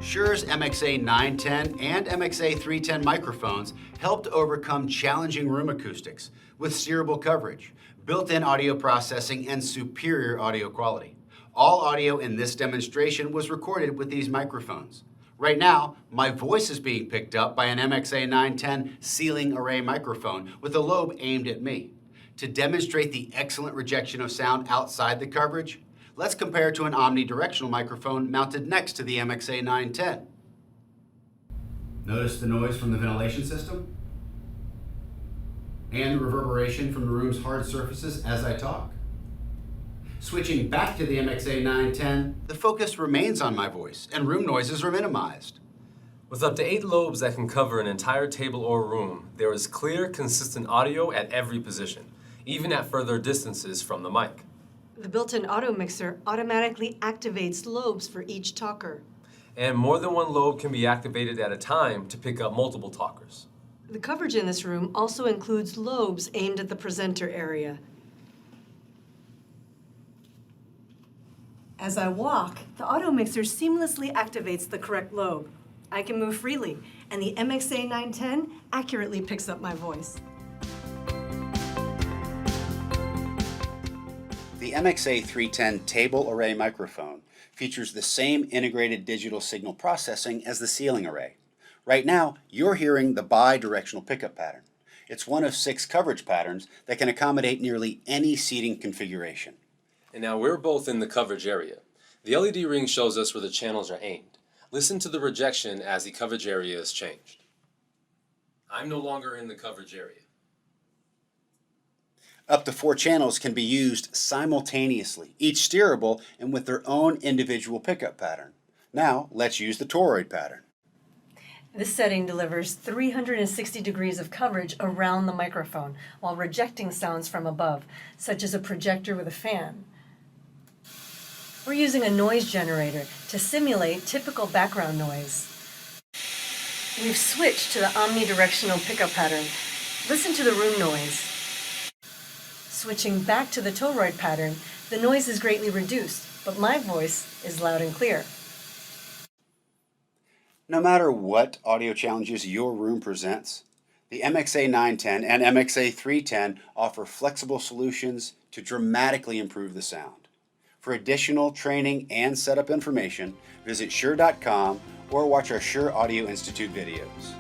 Shure's MXA910 and MXA310 microphones helped overcome challenging room acoustics with steerable coverage, built-in audio processing, and superior audio quality. All audio in this demonstration was recorded with these microphones. Right now, my voice is being picked up by an MXA910 ceiling array microphone with a lobe aimed at me. To demonstrate the excellent rejection of sound outside the coverage, let's compare to an omnidirectional microphone mounted next to the MXA910. Notice the noise from the ventilation system and the reverberation from the room's hard surfaces as I talk. Switching back to the MXA910, the focus remains on my voice and room noises are minimized. With up to 8 lobes that can cover an entire table or room, there is clear, consistent audio at every position, even at further distances from the mic. The built-in auto mixer automatically activates lobes for each talker. And more than one lobe can be activated at a time to pick up multiple talkers. The coverage in this room also includes lobes aimed at the presenter area. As I walk, the auto mixer seamlessly activates the correct lobe. I can move freely, and the MXA910 accurately picks up my voice. The MXA310 table array microphone features the same integrated digital signal processing as the ceiling array. Right now, you're hearing the bi-directional pickup pattern. It's one of 6 coverage patterns that can accommodate nearly any seating configuration. And now we're both in the coverage area. The LED ring shows us where the channels are aimed. Listen to the rejection as the coverage area is changed. I'm no longer in the coverage area. Up to 4 channels can be used simultaneously, each steerable and with their own individual pickup pattern. Now, let's use the toroid pattern. This setting delivers 360 degrees of coverage around the microphone while rejecting sounds from above, such as a projector with a fan. We're using a noise generator to simulate typical background noise. We've switched to the omnidirectional pickup pattern. Listen to the room noise. Switching back to the toroid pattern, the noise is greatly reduced, but my voice is loud and clear. No matter what audio challenges your room presents, the MXA910 and MXA310 offer flexible solutions to dramatically improve the sound. For additional training and setup information, visit Shure.com or watch our Shure Audio Institute videos.